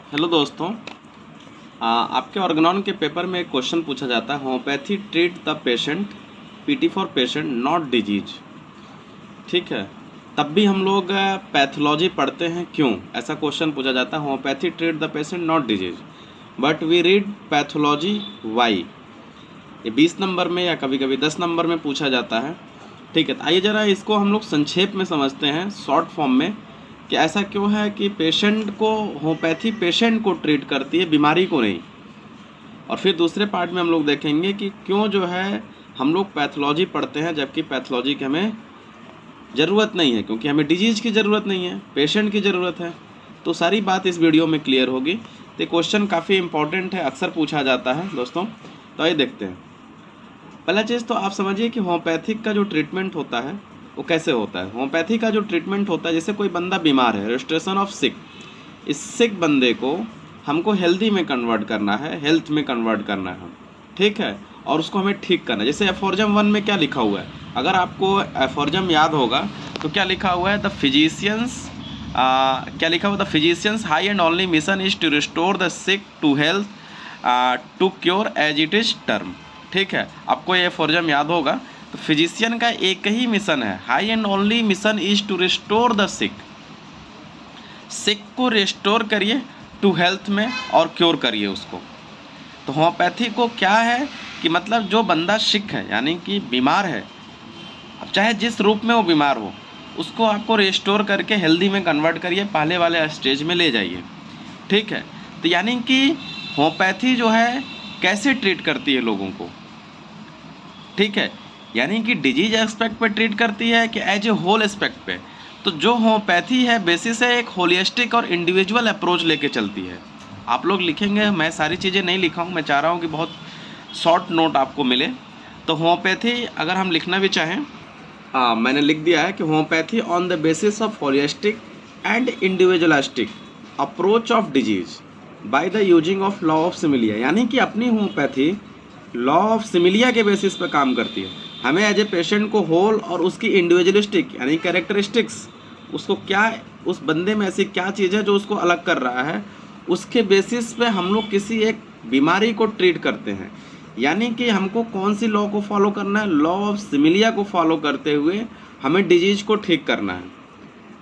Hello दोस्तों, आपके Organon के पेपर में एक क्वेश्चन पूछा जाता है, homeopathy treat the patient, PT for patient not disease. ठीक है, तब भी हम लोग पैथोलॉजी पढ़ते हैं क्यों? ऐसा क्वेश्चन पूछा जाता है, homeopathy treat the patient not disease but we read pathology why. ये 20 नंबर में या कभी कभी 10 नंबर में पूछा जाता है। ठीक है, तो आइए ज़रा इसको हम लोग संक्षेप में समझते हैं, शॉर्ट फॉर्म में, कि ऐसा क्यों है कि पेशेंट को होम्योपैथी पेशेंट को ट्रीट करती है, बीमारी को नहीं। और फिर दूसरे पार्ट में हम लोग देखेंगे कि क्यों जो है हम लोग पैथोलॉजी पढ़ते हैं, जबकि पैथोलॉजी की हमें ज़रूरत नहीं है, क्योंकि हमें डिजीज़ की ज़रूरत नहीं है, पेशेंट की ज़रूरत है। तो सारी बात इस वीडियो में क्लियर होगी। तो क्वेश्चन काफ़ी इंपॉर्टेंट है, अक्सर पूछा जाता है दोस्तों। तो आइए देखते हैं। पहला चीज़ तो आप समझिए कि होम्योपैथिक का जो ट्रीटमेंट होता है वो कैसे होता है। होम्योपैथी का जो ट्रीटमेंट होता है, जैसे कोई बंदा बीमार है, रेस्टोरेशन ऑफ सिक, इस सिक बंदे को हमको हेल्दी में कन्वर्ट करना है, हेल्थ में कन्वर्ट करना है। ठीक है, और उसको हमें ठीक करना है। जैसे एफोर्जम 1 में क्या लिखा हुआ है, अगर आपको एफोर्जम याद होगा तो क्या लिखा हुआ है, द फिजिशियंस, क्या लिखा हुआ, the physicians high and only mission is to restore the sick to health to cure as it is term. ठीक है, आपको ये एफोर्जम याद होगा। तो फिजिशियन का एक ही मिशन है, high and only mission is to restore the sick. Sick को रिस्टोर करिए टू हेल्थ में और क्योर करिए उसको। तो होम्योपैथी को क्या है कि मतलब जो बंदा सिक है, यानी कि बीमार है, अब चाहे जिस रूप में वो बीमार हो, उसको आपको रिस्टोर करके हेल्दी में कन्वर्ट करिए, पहले वाले स्टेज में ले जाइए। ठीक है, तो यानी कि होम्योपैथी जो है कैसे ट्रीट करती है लोगों को। ठीक है, यानी कि डिजीज एस्पेक्ट पे ट्रीट करती है कि एज ए होल एस्पेक्ट पे। तो जो होम्योपैथी है बेसिस है एक होलिस्टिक और इंडिविजुअल अप्रोच लेके चलती है। आप लोग लिखेंगे, मैं सारी चीज़ें नहीं लिखा हूँ, मैं चाह रहा हूँ कि बहुत शॉर्ट नोट आपको मिले। तो होम्योपैथी अगर हम लिखना भी चाहें, मैंने लिख दिया है कि homeopathy on the basis of holistic and individualistic approach of disease by the using of law of similia. यानी कि अपनी होम्योपैथी लॉ ऑफ सिमिलिया के बेसिस पे काम करती है। हमें एज ए पेशेंट को होल और उसकी इंडिविजुअलिस्टिक यानी कैरेक्टरिस्टिक्स, उसको क्या, उस बंदे में ऐसी क्या चीज़ है जो उसको अलग कर रहा है, उसके बेसिस पे हम लोग किसी एक बीमारी को ट्रीट करते हैं। यानी कि हमको कौन सी लॉ को फॉलो करना है, लॉ ऑफ सिमिलिया को फॉलो करते हुए हमें डिजीज को ठीक करना है।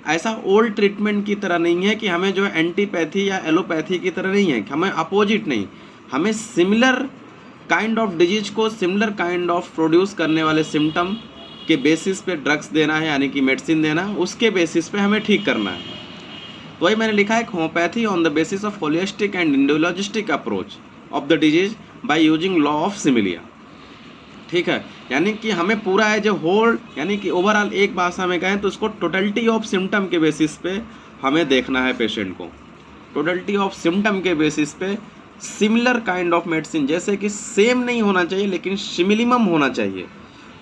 ऐसा ओल्ड ट्रीटमेंट की तरह नहीं है कि हमें जो है एंटीपैथी या एलोपैथी की तरह नहीं है, कि हमें अपोजिट नहीं, हमें सिमिलर काइंड ऑफ डिजीज को सिमिलर काइंड ऑफ प्रोड्यूस करने वाले सिम्टम के बेसिस पे ड्रग्स देना है, यानी कि मेडिसिन देना है, उसके बेसिस पे हमें ठीक करना है। तो वही मैंने लिखा है, homeopathy on the basis of holistic and individualistic approach of the disease by using law of similia. ठीक है, यानी कि हमें पूरा है जो होल, यानी कि ओवरऑल एक भाषा में कहें तो उसको टोटलिटी ऑफ सिम्टम के बेसिस पे हमें देखना है पेशेंट को। टोटलिटी ऑफ सिम्टम के बेसिस पे सिमिलर काइंड ऑफ मेडिसिन, जैसे कि सेम नहीं होना चाहिए लेकिन सिमिलिमम होना चाहिए,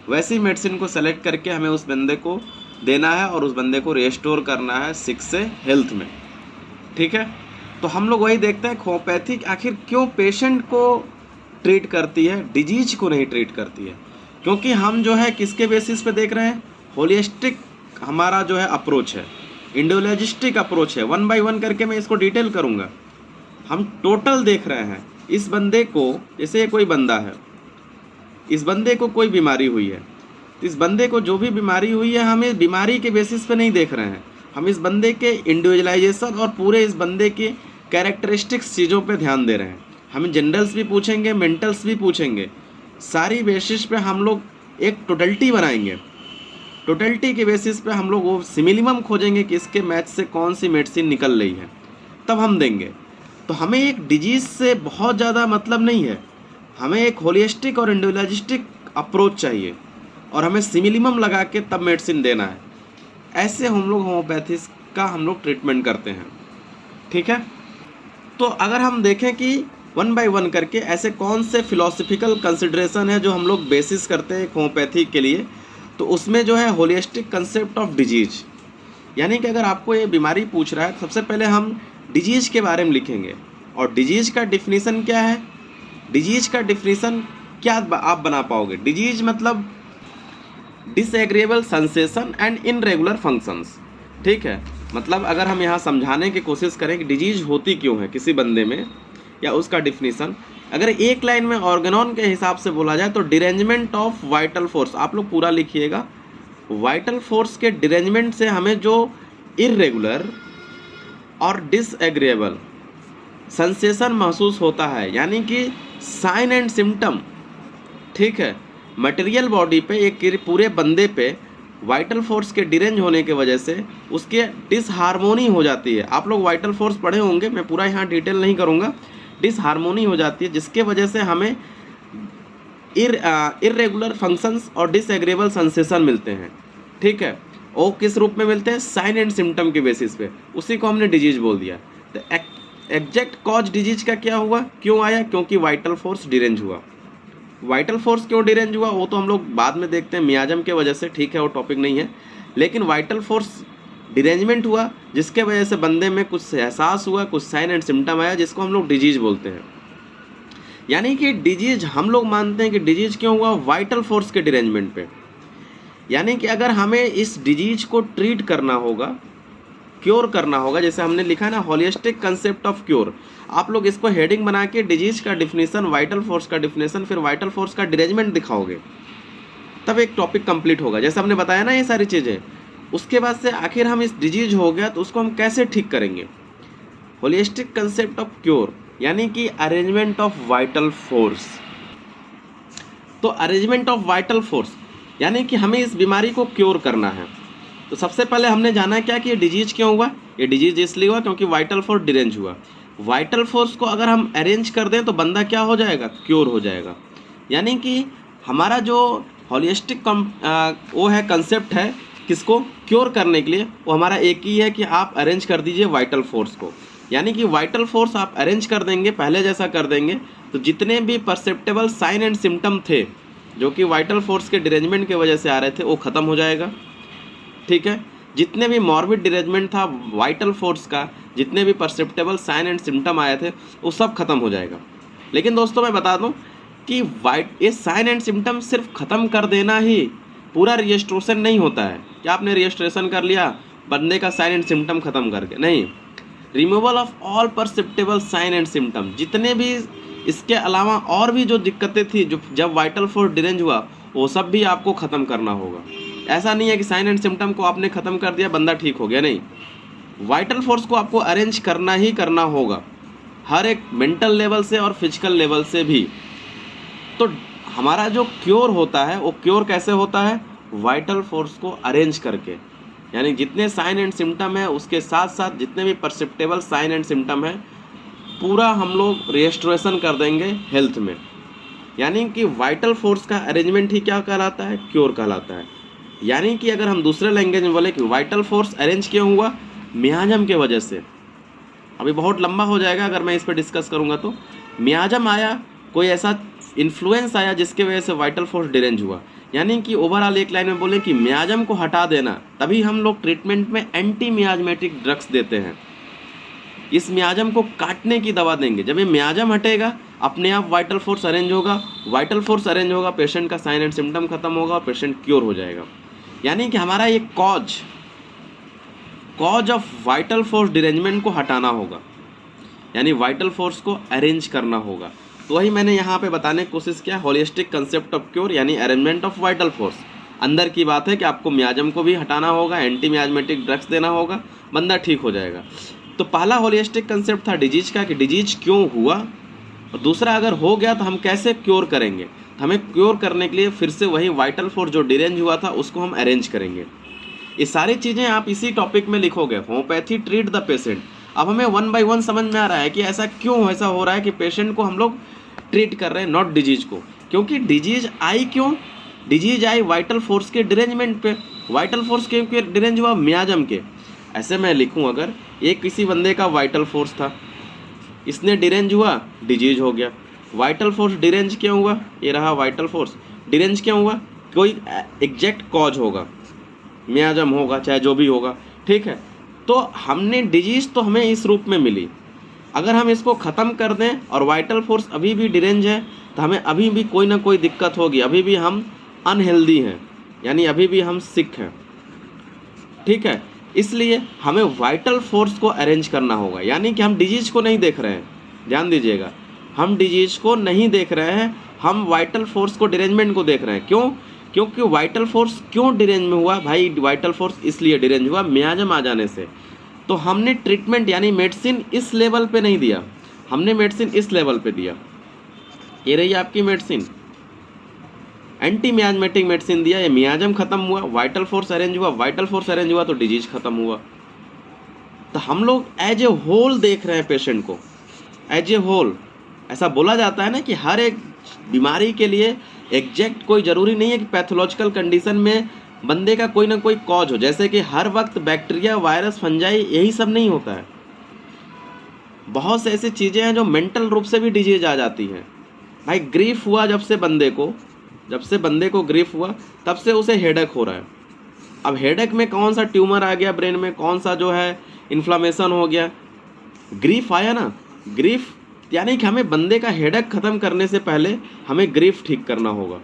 वैसी मेडिसिन को सेलेक्ट करके हमें उस बंदे को देना है और उस बंदे को रिस्टोर करना है सिक से हेल्थ में। ठीक है, तो हम लोग वही देखते हैं होम्योपैथी आखिर क्यों पेशेंट को ट्रीट करती है, डिजीज को नहीं ट्रीट करती है। क्योंकि हम जो है किसके बेसिस पे देख रहे हैं, होलिस्टिक हमारा जो है अप्रोच है, इंडिविजुअलिस्टिक अप्रोच है। 1 बाय 1 करके मैं इसको डिटेल करूँगा। हम टोटल देख रहे हैं इस बंदे को, जैसे कोई बंदा है, इस बंदे को कोई बीमारी हुई है, तो इस बंदे को जो भी बीमारी हुई है हम इस बीमारी के बेसिस पे नहीं देख रहे हैं, हम इस बंदे के इंडिविजुअलाइजेशन और पूरे इस बंदे के कैरेक्टरिस्टिक्स चीज़ों पे ध्यान दे रहे हैं। हम जनरल्स भी पूछेंगे, मेंटल्स भी पूछेंगे, सारी बेसिस पे हम लोग एक टोटलिटी बनाएंगे। टोटलिटी के बेसिस पे हम लोग वो सिमिलिमम खोजेंगे कि इसके मैच से कौन सी मेडिसिन निकल रही है, तब हम देंगे। तो हमें एक डिजीज़ से बहुत ज़्यादा मतलब नहीं है, हमें एक होलिस्टिक और इंडिविजुअलिस्टिक अप्रोच चाहिए और हमें सिमिलिमम लगा के तब मेडिसिन देना है। ऐसे हम लोग होम्योपैथी का हम लोग ट्रीटमेंट करते हैं। ठीक है, तो अगर हम देखें कि 1 बाय 1 करके ऐसे कौन से फिलोसफिकल कंसिडरेशन है जो हम लोग बेसिस करते हैं होम्योपैथी के लिए, तो उसमें जो है होलिस्टिक कंसेप्ट ऑफ डिजीज। यानी कि अगर आपको ये बीमारी पूछ रहा है, सबसे पहले हम डिजीज के बारे में लिखेंगे। और डिजीज का डिफिनीसन क्या है, डिजीज का डिफिनीसन क्या आप बना पाओगे, डिजीज मतलब disagreeable sensation and irregular functions. ठीक है, मतलब अगर हम यहाँ समझाने की कोशिश करें कि डिजीज होती क्यों है किसी बंदे में या उसका डिफिनीसन, अगर एक लाइन में ऑर्गेनॉन के हिसाब से बोला जाए तो डिरेंजमेंट ऑफ वाइटल फोर्स, आप लोग पूरा लिखिएगा, वाइटल फोर्स के डिरेंजमेंट से हमें जो इर्रेगुलर और डिसएग्रीएबल सेंसेशन महसूस होता है, यानी कि साइन एंड सिम्टम, ठीक है, मटेरियल बॉडी पे, एक पूरे बंदे पे वाइटल फोर्स के डिरेंज होने की वजह से उसके डिसहार्मोनी हो जाती है। आप लोग वाइटल फोर्स पढ़े होंगे, मैं पूरा यहाँ डिटेल नहीं करूँगा। डिसहार्मोनी हो जाती है जिसके वजह से हमें इर्रेगुलर फंक्शंस और डिसएग्रीएबल सेंसेशन मिलते हैं, ठीक है। वो किस रूप में मिलते हैं? साइन एंड सिम्टम के बेसिस पे, उसी को हमने डिजीज बोल दिया। तो एग्जैक्ट कॉज डिजीज का क्या हुआ, क्यों आया? क्योंकि वाइटल फोर्स डिरेंज हुआ। वाइटल फोर्स क्यों डिरेंज हुआ वो तो हम लोग बाद में देखते हैं, मियाजम के वजह से, ठीक है, वो टॉपिक नहीं है। लेकिन वाइटल फोर्स डिरेंजमेंट हुआ जिसके वजह से बंदे में कुछ एहसास हुआ, कुछ साइन एंड सिम्टम आया, जिसको हम लोग डिजीज बोलते हैं। यानी कि डिजीज हम लोग मानते हैं कि डिजीज क्यों हुआ? वाइटल फोर्स के डिरेंजमेंट पे। यानी कि अगर हमें इस डिजीज को ट्रीट करना होगा, क्योर करना होगा, जैसे हमने लिखा है ना होलिस्टिक कंसेप्ट ऑफ क्योर, आप लोग इसको हेडिंग बना के डिजीज का डिफिनेशन, वाइटल फोर्स का डिफिनेशन, फिर वाइटल फोर्स का डिरेंजमेंट दिखाओगे, तब एक टॉपिक कंप्लीट होगा। जैसे हमने बताया ना ये सारी चीज़ें, उसके बाद से आखिर हम इस डिजीज हो गया तो उसको हम कैसे ठीक करेंगे? होलिस्टिक कंसेप्ट ऑफ क्योर यानी कि अरेंजमेंट ऑफ वाइटल फोर्स। तो अरेंजमेंट ऑफ वाइटल फोर्स यानी कि हमें इस बीमारी को क्योर करना है। तो सबसे पहले हमने जाना क्या कि ये डिजीज क्यों हुआ? ये डिजीज इसलिए हुआ क्योंकि वाइटल फोर्स डिरेंज हुआ। वाइटल फोर्स को अगर हम अरेंज कर दें तो बंदा क्या हो जाएगा? क्योर हो जाएगा। यानी कि हमारा जो होलिस्टिक वो है, कंसेप्ट है किसको क्योर करने के लिए, वो हमारा एक ही है कि आप अरेंज कर दीजिए वाइटल फोर्स को। यानी कि वाइटल फोर्स आप अरेंज कर देंगे, पहले जैसा कर देंगे, तो जितने भी परसेप्टेबल साइन एंड सिम्टम थे जो कि वाइटल फोर्स के डिरेंजमेंट की वजह से आ रहे थे, वो ख़त्म हो जाएगा, ठीक है। जितने भी मॉर्बिड डिरेंजमेंट था वाइटल फोर्स का, जितने भी परसेप्टेबल साइन एंड सिम्टम आए थे, वो सब खत्म हो जाएगा। लेकिन दोस्तों मैं बता दूं कि ये साइन एंड सिम्टम सिर्फ ख़त्म कर देना ही पूरा रजिस्ट्रेशन नहीं होता है कि आपने रजिस्ट्रेशन कर लिया बंदे का साइन एंड सिम्टम ख़त्म करके, नहीं। Removal of all perceptible sign and symptom, जितने भी इसके अलावा और भी जो दिक्कतें थी जो जब वाइटल फोर्स डिरेंज हुआ, वो सब भी आपको ख़त्म करना होगा। ऐसा नहीं है कि साइन एंड सिम्टम को आपने ख़त्म कर दिया बंदा ठीक हो गया, नहीं। वाइटल फोर्स को आपको अरेंज करना ही करना होगा, हर एक मेंटल लेवल से और फिजिकल लेवल से भी। तो हमारा जो क्योर होता है वो क्योर कैसे होता है? वाइटल फोर्स को अरेंज करके। यानी जितने साइन एंड सिम्टम है उसके साथ साथ जितने भी परसेप्टेबल साइन एंड सिम्टम है पूरा हम लोग रेस्टोरेशन कर देंगे हेल्थ में। यानी कि वाइटल फोर्स का अरेंजमेंट ही क्या कहलाता है? क्योर कहलाता है। यानी कि अगर हम दूसरे लैंग्वेज में बोले कि वाइटल फोर्स अरेंज क्यों हुआ? मियाजम के वजह से। अभी बहुत लंबा हो जाएगा अगर मैं इस पर डिस्कस करूँगा। तो मियाजम आया, कोई ऐसा इन्फ्लुएंस आया जिसके वजह से वाइटल फोर्स डिरेंज हुआ। यानी कि ओवरऑल एक लाइन में बोले कि मियाजम को हटा देना, तभी हम लोग ट्रीटमेंट में एंटी मियाजमेटिक ड्रग्स देते हैं। इस मियाजम को काटने की दवा देंगे। जब ये मियाजम हटेगा अपने आप वाइटल फोर्स अरेंज होगा, वाइटल फोर्स अरेंज होगा, पेशेंट का साइन एंड सिम्टम खत्म होगा और पेशेंट क्योर हो जाएगा। यानी कि हमारा ये cause of vital force derangement को हटाना होगा, यानी वाइटल फोर्स को अरेंज करना होगा। तो वही मैंने यहाँ पे बताने की कोशिश किया, होलिस्टिक कंसेप्ट ऑफ क्योर यानी अरेंजमेंट ऑफ वाइटल फोर्स। अंदर की बात है कि आपको मियाजम को भी हटाना होगा, एंटी मियाजमेटिक ड्रग्स देना होगा, बंदा ठीक हो जाएगा। तो पहला होलिस्टिक कंसेप्ट था डिजीज का कि डिजीज क्यों हुआ, और दूसरा अगर हो गया तो हम कैसे क्योर करेंगे। तो हमें क्योर करने के लिए फिर से वही वाइटल फोर्स जो डिरेंज हुआ था उसको हम अरेंज करेंगे। ये सारी चीज़ें आप इसी टॉपिक में लिखोगे, होम्योपैथी ट्रीट द पेशेंट। अब हमें 1 बाय 1 समझ में आ रहा है कि ऐसा क्यों ऐसा हो रहा है कि पेशेंट को हम लोग ट्रीट कर रहे हैं, नॉट डिजीज को। क्योंकि डिजीज आई क्यों? डिजीज आई वाइटल फोर्स के डिरेंजमेंट पे। वाइटल फोर्स क्योंकि डिरेंज हुआ मियाजम के। ऐसे मैं लिखूं, अगर एक किसी बंदे का वाइटल फोर्स था, इसने डिरेंज हुआ, डिजीज हो गया। वाइटल फोर्स डिरेंज क्यों हुआ? ये रहा वाइटल फोर्स डिरेंज क्यों हुआ? कोई एग्जैक्ट कॉज होगा, मियाजम होगा, चाहे जो भी होगा, ठीक है। तो हमने डिजीज तो हमें इस रूप में मिली, अगर हम इसको ख़त्म कर दें और वाइटल फोर्स अभी भी डिरेंज है तो हमें अभी भी कोई ना कोई दिक्कत होगी, अभी भी हम अनहेल्दी हैं, यानी अभी भी हम सिक हैं, ठीक है। इसलिए हमें वाइटल फोर्स को अरेंज करना होगा, यानी कि हम डिजीज को नहीं देख रहे हैं, ध्यान दीजिएगा, हम डिजीज को नहीं देख रहे हैं, हम वाइटल फोर्स को, डिरेंजमेंट को देख रहे हैं। क्यों? क्योंकि वाइटल फोर्स क्यों डिरेंज में हुआ भाई? वाइटल फोर्स इसलिए डिरेंज हुआ मियाजम आ जाने से। तो हमने ट्रीटमेंट यानी मेडिसिन इस लेवल पे नहीं दिया, हमने मेडिसिन इस लेवल पे दिया। ये रही आपकी मेडिसिन, एंटी मियाजमेटिक मेडिसिन दिया, ये मियाजम खत्म हुआ, वाइटल फोर्स अरेंज हुआ, वाइटल फोर्स अरेंज हुआ तो डिजीज खत्म हुआ। तो हम लोग एज ए होल देख रहे हैं पेशेंट को, एज ए होल। ऐसा बोला जाता है ना कि हर एक बीमारी के लिए एग्जैक्ट कोई ज़रूरी नहीं है कि पैथोलॉजिकल कंडीशन में बंदे का कोई ना कोई कॉज हो, जैसे कि हर वक्त बैक्टीरिया, वायरस, फंजाई यही सब नहीं होता है। बहुत से ऐसी चीज़ें हैं जो मेंटल रूप से भी डिजीज आ जाती हैं। भाई ग्रीफ हुआ जब से बंदे को ग्रीफ हुआ तब से उसे हेडेक हो रहा है। अब हेडेक में कौन सा ट्यूमर आ गया ब्रेन में, कौन सा जो है इन्फ्लामेशन हो गया, ग्रीफ आया ना। ग्रीफ यानी कि हमें बंदे का हेडेक ख़त्म करने से पहले हमें ग्रीफ ठीक करना होगा,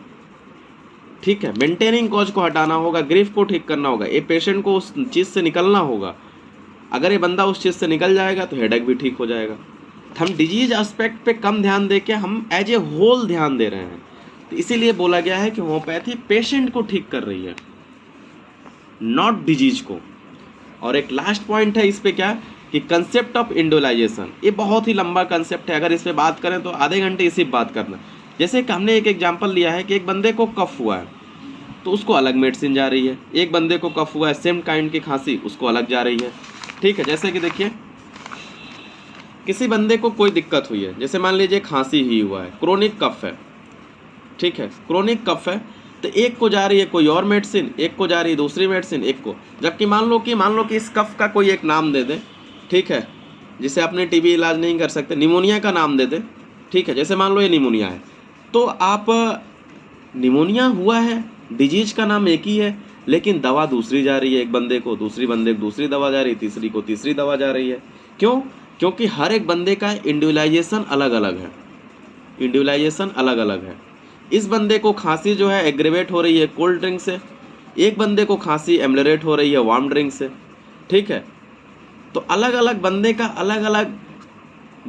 ठीक है, मेंटेनिंग कॉज को हटाना होगा, ग्रीफ को ठीक करना होगा, ये पेशेंट को उस चीज़ से निकलना होगा। अगर ये बंदा उस चीज़ से निकल जाएगा तो हेडेक भी ठीक हो जाएगा। तो हम डिजीज एस्पेक्ट पे कम ध्यान दे के हम एज ए होल ध्यान दे रहे हैं। तो इसीलिए बोला गया है कि होम्योपैथी पेशेंट को ठीक कर रही है, नॉट डिजीज को। और एक लास्ट पॉइंट है इस पे क्या कि कंसेप्ट ऑफ इंडिविजुअलाइजेशन, ये बहुत ही लंबा कंसेप्ट है, अगर इस पे बात करें तो आधे घंटे इसी पे बात करना। जैसे कि हमने एक एग्जांपल लिया है कि एक बंदे को कफ हुआ है तो उसको अलग मेडिसिन जा रही है, एक बंदे को कफ हुआ है सेम काइंड की खांसी, उसको अलग जा रही है, ठीक है। जैसे कि देखिए किसी बंदे को कोई दिक्कत हुई है, जैसे मान लीजिए खांसी ही हुआ है, क्रोनिक कफ है, ठीक है, क्रोनिक कफ है, तो एक को जा रही है कोई और मेडिसिन, एक को जा रही है दूसरी मेडिसिन, एक को, जबकि मान लो कि इस कफ का कोई एक नाम दे दें, ठीक है, जिसे अपने टीबी इलाज नहीं कर सकते, निमोनिया का नाम दे दें, ठीक है, जैसे मान लो ये निमोनिया है, तो आप निमोनिया हुआ है, डिजीज का नाम एक ही है, लेकिन दवा दूसरी जा रही है, एक बंदे को दूसरी दवा जा रही है, तीसरी को तीसरी दवा जा रही है। क्यों? क्योंकि हर एक बंदे का इंडिविजुअलाइजेशन अलग अलग है। इस बंदे को खांसी जो है एग्रेवेट हो रही है कोल्ड ड्रिंक से, एक बंदे को खांसी एमलेरेट हो रही है वार्म ड्रिंक से, ठीक है। तो अलग अलग बंदे का अलग अलग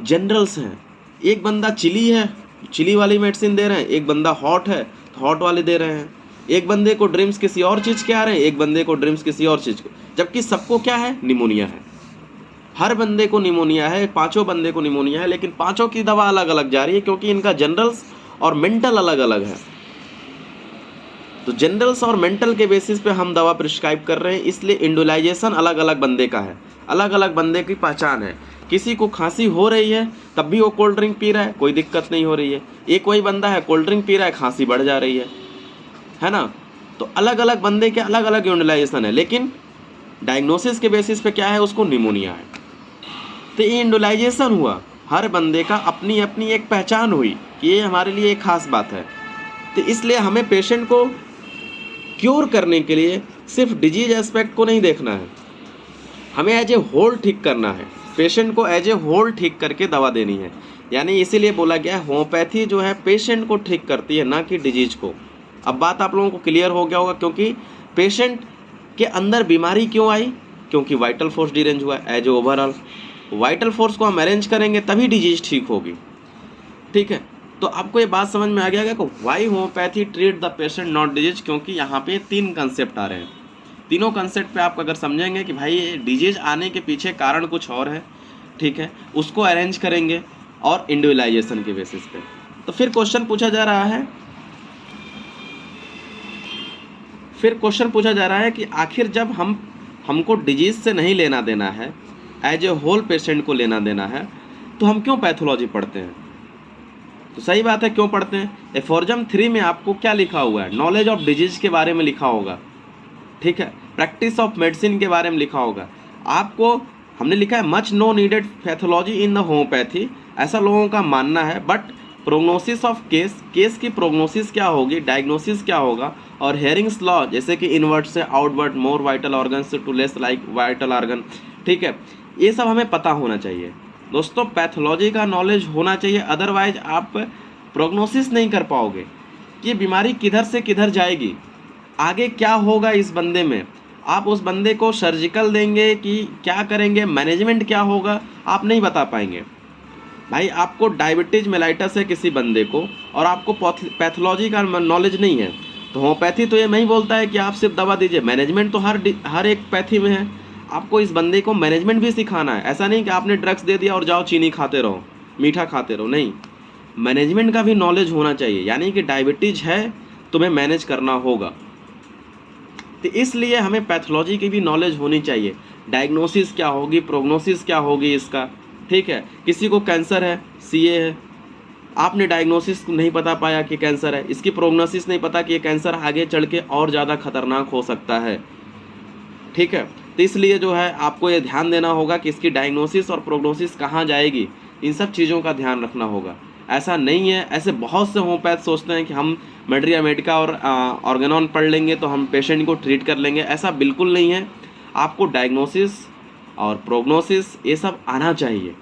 जनरल्स हैं। एक बंदा चिली है, चिली वाली मेडिसिन दे रहे हैं, एक बंदा हॉट है तो हॉट वाले दे रहे हैं, एक बंदे को ड्रिम्स किसी और चीज़ के आ रहे हैं, एक बंदे को ड्रिम्स किसी और चीज़ के, जबकि सबको क्या है? निमोनिया है। हर बंदे को निमोनिया है, पांचों बंदे को निमोनिया है, लेकिन पांचों की दवा अलग अलग जा रही है क्योंकि इनका जनरल्स और मेंटल अलग अलग है। तो जनरल्स और मेंटल के बेसिस पे हम दवा प्रिस्क्राइब कर रहे हैं, इसलिए इंडिविजुअलाइजेशन अलग अलग बंदे का है, अलग अलग बंदे की पहचान है। किसी को खांसी हो रही है तब भी वो कोल्ड ड्रिंक पी रहा है, कोई दिक्कत नहीं हो रही है। एक वही बंदा है कोल्ड ड्रिंक पी रहा है, खांसी बढ़ जा रही है ना। तो अलग अलग बंदे के अलग अलग इंडिविजुअलाइजेशन है, लेकिन डायग्नोसिस के बेसिस पे क्या है? उसको निमोनिया है। तो ये इंडिविजुअलाइजेशन हुआ, हर बंदे का अपनी अपनी एक पहचान हुई कि ये हमारे लिए एक खास बात है। तो इसलिए हमें पेशेंट को क्योर करने के लिए सिर्फ डिजीज एस्पेक्ट को नहीं देखना है, हमें एज ए होल ठीक करना है, पेशेंट को एज ए होल ठीक करके दवा देनी है। यानी इसीलिए बोला गया है होम्योपैथी जो है पेशेंट को ठीक करती है, ना कि डिजीज को। अब बात आप लोगों को क्लियर हो गया होगा, क्योंकि पेशेंट के अंदर बीमारी क्यों आई? क्योंकि वाइटल फोर्स डिरेंज हुआ है। As a overall vital force को हम अरेंज करेंगे तभी डिजीज ठीक होगी, ठीक है। तो आपको ये बात समझ में आ गया कि why homeopathy treat the patient not disease, क्योंकि यहाँ पे 3 कंसेप्ट आ रहे हैं। तीनों कंसेप्ट पे आप अगर समझेंगे कि भाई ये डिजीज आने के पीछे कारण कुछ और है, ठीक है, उसको अरेंज करेंगे और इंडिविजुअलाइजेशन के बेसिस पे। तो फिर क्वेश्चन पूछा जा रहा है कि आखिर जब हमको डिजीज से नहीं लेना देना है, एज ए होल पेशेंट को लेना देना है, तो हम क्यों पैथोलॉजी पढ़ते हैं? तो सही बात है, क्यों पढ़ते हैं? एफोर्जम 3 में आपको क्या लिखा हुआ है? नॉलेज ऑफ डिजीज के बारे में लिखा होगा, ठीक है, प्रैक्टिस ऑफ मेडिसिन के बारे में लिखा होगा। आपको हमने लिखा है much no needed pathology in the homeopathy, ऐसा लोगों का मानना है। बट प्रोग्नोसिस ऑफ केस की प्रोग्नोसिस क्या होगी, डायग्नोसिस क्या होगा, और हेयरिंग्स लॉ जैसे कि इनवर्ट से आउटवर्ट, मोर वाइटल ऑर्गन से to less like vital organ, ठीक है, ये सब हमें पता होना चाहिए दोस्तों। पैथोलॉजी का नॉलेज होना चाहिए, अदरवाइज आप प्रोग्नोसिस नहीं कर पाओगे कि बीमारी किधर से किधर जाएगी, आगे क्या होगा इस बंदे में, आप उस बंदे को सर्जिकल देंगे कि क्या करेंगे, मैनेजमेंट क्या होगा, आप नहीं बता पाएंगे। भाई आपको डायबिटीज मेलाइटस है किसी बंदे को और आपको पैथोलॉजी का नॉलेज नहीं है, तो होम्योपैथी तो ये नहीं बोलता है कि आप सिर्फ दवा दीजिए, मैनेजमेंट तो हर एक पैथी में है। आपको इस बंदे को मैनेजमेंट भी सिखाना है। ऐसा नहीं कि आपने ड्रग्स दे दिया और जाओ चीनी खाते रहो, मीठा खाते रहो, नहीं, मैनेजमेंट का भी नॉलेज होना चाहिए। यानी कि डायबिटीज है, तुम्हें मैनेज करना होगा, तो इसलिए हमें पैथोलॉजी की भी नॉलेज होनी चाहिए। डायग्नोसिस क्या होगी, प्रोग्नोसिस क्या होगी इसका, ठीक है। किसी को कैंसर है, सीए है, आपने डायग्नोसिस नहीं पता पाया कि कैंसर है, इसकी प्रोग्नोसिस नहीं पता कि ये कैंसर आगे चल के और ज़्यादा खतरनाक हो सकता है, ठीक है। तो इसलिए जो है आपको ये ध्यान देना होगा कि इसकी डायग्नोसिस और प्रोग्नोसिस कहाँ जाएगी, इन सब चीज़ों का ध्यान रखना होगा। ऐसा नहीं है, ऐसे बहुत से होम्योपैथ सोचते हैं कि हम मेड्रिया मेडिका और ऑर्गेनॉन पढ़ लेंगे तो हम पेशेंट को ट्रीट कर लेंगे, ऐसा बिल्कुल नहीं है। आपको डायग्नोसिस और प्रोग्नोसिस ये सब आना चाहिए।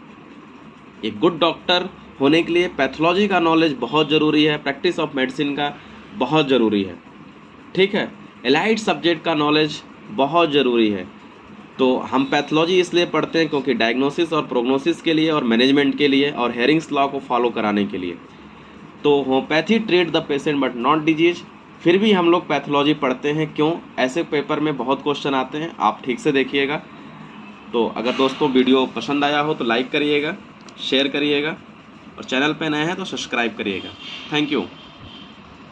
एक गुड डॉक्टर होने के लिए पैथोलॉजी का नॉलेज बहुत ज़रूरी है, प्रैक्टिस ऑफ मेडिसिन का बहुत ज़रूरी है, ठीक है। एलाइड सब्जेक्ट का नॉलेज बहुत ज़रूरी है। तो हम पैथोलॉजी इसलिए पढ़ते हैं क्योंकि डायग्नोसिस और प्रोग्नोसिस के लिए और मैनेजमेंट के लिए और हेरिंग्स लॉ को फॉलो कराने के लिए। तो homeopathy treat the patient but not disease. फिर भी हम लोग पैथोलॉजी पढ़ते हैं, क्यों? ऐसे पेपर में बहुत क्वेश्चन आते हैं, आप ठीक से देखिएगा। तो अगर दोस्तों वीडियो पसंद आया हो तो लाइक करिएगा, शेयर करिएगा और चैनल पे नए हैं तो सब्सक्राइब करिएगा। Thank you.